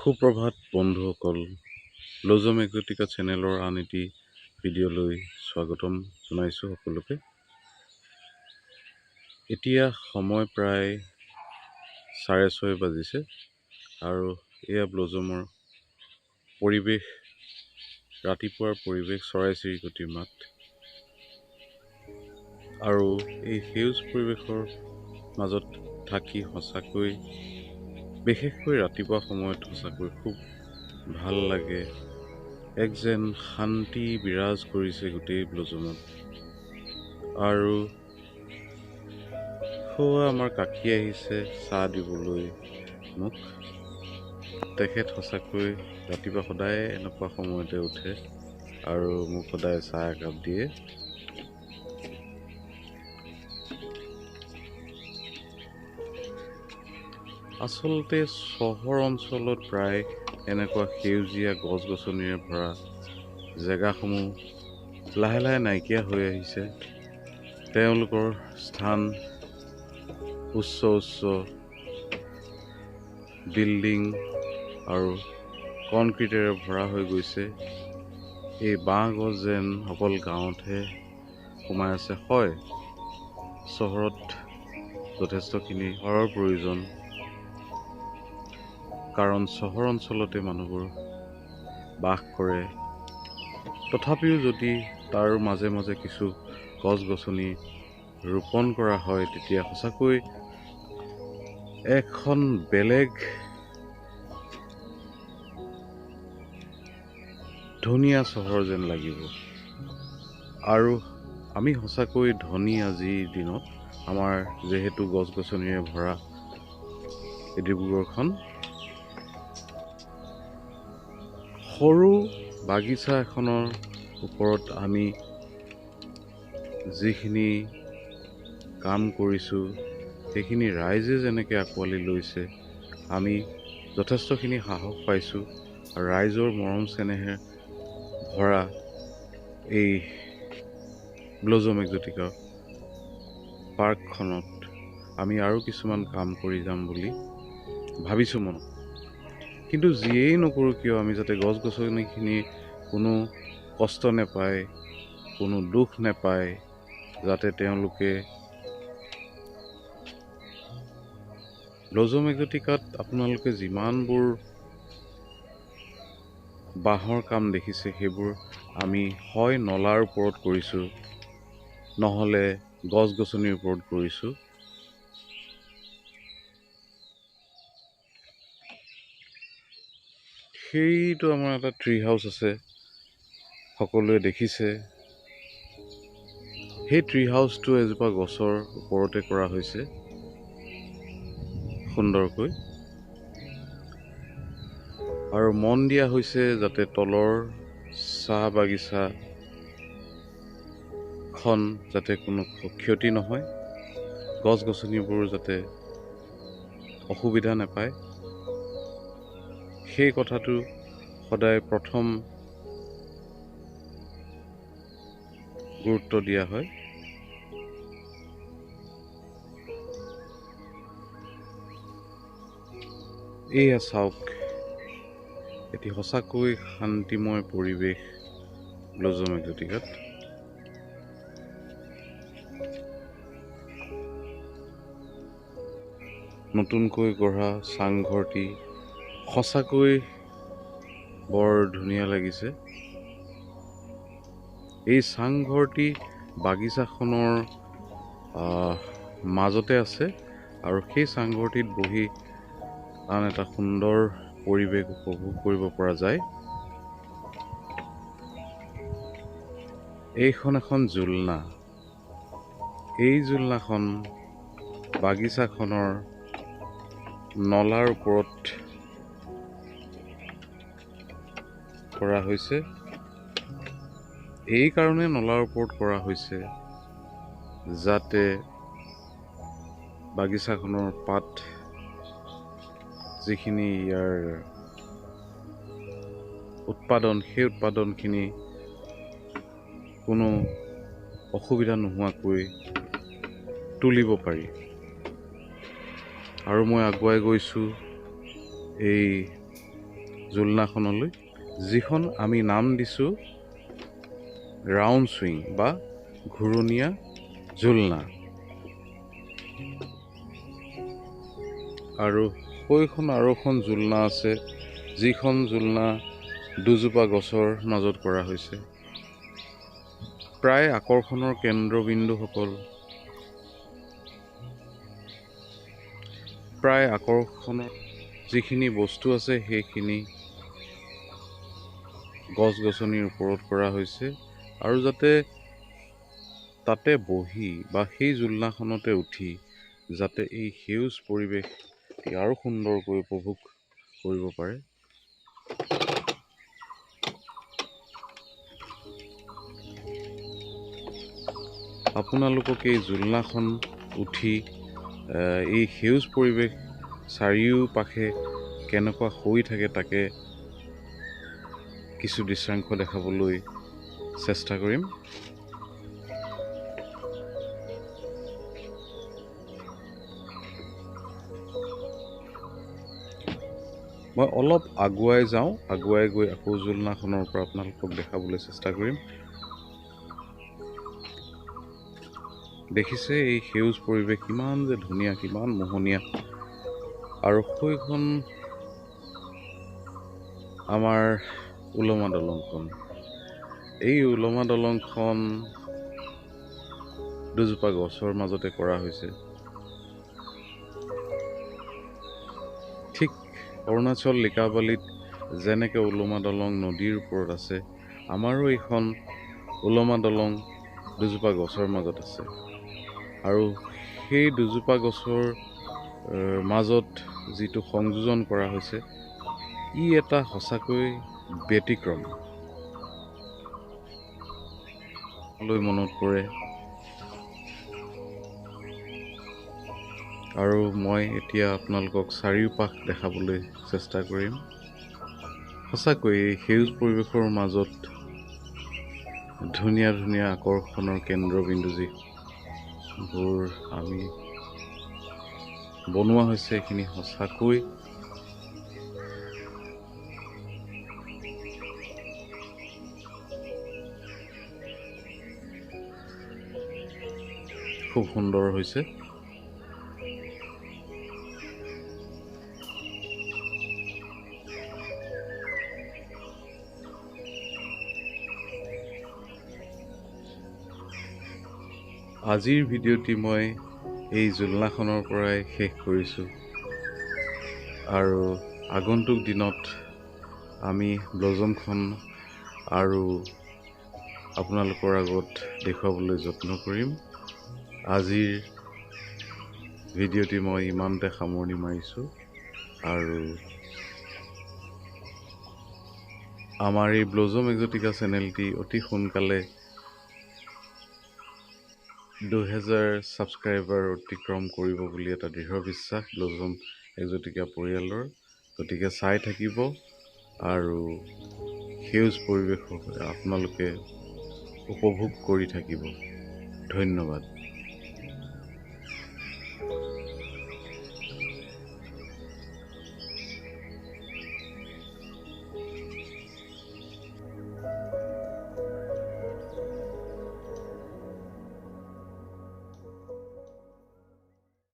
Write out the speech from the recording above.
সুপ্ৰভাত বন্ধুসকল, blossom Exotica চেনেলৰ আন এটি ভিডিঅ'লৈ স্বাগতম জনাইছোঁ সকলোকে। এতিয়া সময় প্ৰায় 6:30 বাজিছে আৰু এয়া ব্লজমৰ পৰিৱেশ, ৰাতিপুৱাৰ পৰিৱেশ, চৰাই চিৰিকটিৰ মাত আৰু এই সেউজ পৰিৱেশৰ মাজত থাকি সঁচাকৈ, বিশেষকৈ ৰাতিপুৱা সময়ত সঁচাকৈ খুব ভাল লাগে। এক যেন শান্তি বিৰাজ কৰিছে গোটেই ব্লজমত। আৰু আমাৰ কাকি আহিছে চাহ দিবলৈ মোক। তেখেত সঁচাকৈ ৰাতিপুৱা সদায় এনেকুৱা সময়তে উঠে আৰু মোক সদায় চাহ একাপ দিয়ে। আচলতে চহৰ অঞ্চলত প্ৰায় এনেকুৱা সেউজীয়া গছ গছনিৰে ভৰা জেগাসমূহ লাহে লাহে নাইকিয়া হৈ আহিছে। তেওঁলোকৰ স্থান উচ্চ উচ্চ বিল্ডিং আৰু কনক্ৰিটেৰে ভৰা হৈ গৈছে। এই বাঁহ গছ যেন অকল গাঁৱতহে সোমাই আছে। হয়, চহৰত যথেষ্টখিনি ঘৰৰ প্ৰয়োজন, কাৰণ চহৰ অঞ্চলতে মানুহবোৰ বাস কৰে। তথাপিও যদি তাৰ মাজে মাজে কিছু গছ গছনি ৰোপণ কৰা হয়, তেতিয়া সঁচাকৈ এখন বেলেগ ধুনীয়া চহৰ যেন লাগিব। আৰু আমি সঁচাকৈ ধনী আজিৰ দিনত, আমাৰ যিহেতু গছ গছনিৰে ভৰা এই ডিব্ৰুগড়খন। সৰু বাগিচা এখনৰ ওপৰত আমি যিখিনি কাম কৰিছোঁ, সেইখিনি ৰাইজে যেনেকৈ আঁকোৱালি লৈছে, আমি যথেষ্টখিনি সাহস পাইছোঁ। আৰু ৰাইজৰ মৰম চেনেহে ভৰা এই ব্লজম এক্সোটিকা পাৰ্কখনত আমি আৰু কিছুমান কাম কৰি যাম বুলি ভাবিছোঁ মনত। কিন্তু যিয়েই নকৰোঁ কিয়, আমি যাতে গছ গছনিখিনি কোনো কষ্ট নাপায়, কোনো দুখ নাপায়, যাতে তেওঁলোকে ব্লজম এক্সোটিকাত আপোনালোকে যিমানবোৰ বাঁহৰ কাম দেখিছে, সেইবোৰ আমি হয় নলাৰ ওপৰত কৰিছোঁ, নহ'লে গছ গছনিৰ ওপৰত কৰিছোঁ। সেইটো আমাৰ এটা ট্ৰী হাউচ আছে, সকলোৱে দেখিছে। সেই ট্ৰী হাউচটো এজোপা গছৰ ওপৰতে কৰা হৈছে সুন্দৰকৈ, আৰু মন দিয়া হৈছে যাতে তলৰ চাহ বাগিচাখন যাতে কোনো ক্ষতি নহয়, গছ গছনিবোৰ যাতে অসুবিধা নাপায়, সেই কথাটো সদায় প্ৰথম গুৰুত্ব দিয়া হয়। এয়া চাওক, এটি সঁচাকৈ শান্তিময় পৰিৱেশ ব্লজম এক্সোটিকাত। নতুনকৈ গঢ়া চাংঘৰটি সঁচাকৈ বৰ ধুনীয়া লাগিছে। এই চাংঘৰটি বাগিচাখনৰ মাজতে আছে, আৰু সেই চাংঘৰটিত বহি আন এটা সুন্দৰ পৰিৱেশ উপভোগ কৰিব পৰা যায়। এইখন এখন জোলনা। এই জোলনাখন বাগিচাখনৰ নলাৰ ওপৰত কৰা হৈছে। এই কাৰণে নলাৰ ওপৰত কৰা হৈছে যাতে বাগিচাখনৰ পাত, যিখিনি ইয়াৰ উৎপাদন, সেই উৎপাদনখিনি কোনো অসুবিধা নোহোৱাকৈ তুলিব পাৰি। আৰু মই আগুৱাই গৈছোঁ এই জোলনাখনলৈ, যিখন আমি নাম দিছোঁ ৰাউণ্ড চুইং বা ঘূৰণীয়া জোলনা। আৰু সেইখন আৰু এখন জোলনা আছে, যিখন জোলনা দুজোপা গছৰ মাজত কৰা হৈছে। প্ৰায় আকৰ্ষণৰ কেন্দ্ৰবিন্দুসকল, প্ৰায় আকৰ্ষণৰ যিখিনি বস্তু আছে সেইখিনি গছ গছনিৰ ওপৰত কৰা হৈছে, আৰু যাতে তাতে বহি বা সেই জোলনাখনতে উঠি যাতে এই সেউজ পৰিৱেশ আৰু সুন্দৰকৈ উপভোগ কৰিব পাৰে। আপোনালোকক এই জোলনাখন উঠি এই সেউজ পৰিৱেশ চাৰিওপাশে কেনেকুৱা হৈ থাকে তাকে কিছু দৃশ্যাংশ দেখাবলৈ চেষ্টা কৰিম। মই অলপ আগুৱাই যাওঁ, আগুৱাই গৈ আকৌ জোলনাখনৰ পৰা আপোনালোকক দেখাবলৈ চেষ্টা কৰিম। দেখিছে এই সেউজ পৰিৱেশ কিমান যে ধুনীয়া, কিমান মোহনীয়া। আৰু সেইখন আমাৰ ওলমা দলংখন, এই ওলমা দলংখন দুজোপা গছৰ মাজতে কৰা হৈছে। ঠিক অৰুণাচল লিকাবালিত যেনেকৈ ওলমা দলং নদীৰ ওপৰত আছে, আমাৰো এইখন ওলমা দলং দুজোপা গছৰ মাজত আছে। আৰু সেই দুজোপা গছৰ মাজত যিটো সংযোজন কৰা হৈছে, ই এটা সঁচাকৈ ব্যতিক্ৰম লৈ মনত পৰে। আৰু মই এতিয়া আপোনালোকক চাৰিওপাশ দেখাবলৈ চেষ্টা কৰিম। সঁচাকৈ এই সেউজ পৰিৱেশৰ মাজত ধুনীয়া ধুনীয়া আকৰ্ষণৰ কেন্দ্ৰবিন্দু যিবোৰ আমি বনোৱা হৈছে, এইখিনি সঁচাকৈ খুব সুন্দৰ হৈছে। আজিৰ ভিডিঅ'টি মই এই জোলনাখনৰ পৰাই শেষ কৰিছোঁ, আৰু আগন্তুক দিনত আমি ব্লজমখন আৰু আপোনালোকৰ আগত দেখুৱাবলৈ যত্ন কৰিম। আজিৰ ভিডিঅ'টি মই ইমানতে সামৰণি মাৰিছোঁ, আৰু আমাৰ এই ব্লজম এক্সোটিকা চেনেলটি অতি সোনকালে 2000 ছাবস্ক্ৰাইবাৰ অতিক্ৰম কৰিব বুলি এটা দৃঢ় বিশ্বাস ব্লজম এক্সোটিকা পৰিয়ালৰ। গতিকে চাই থাকিব আৰু সেউজ পৰিৱেশ আপোনালোকে উপভোগ কৰি থাকিব। ধন্যবাদ।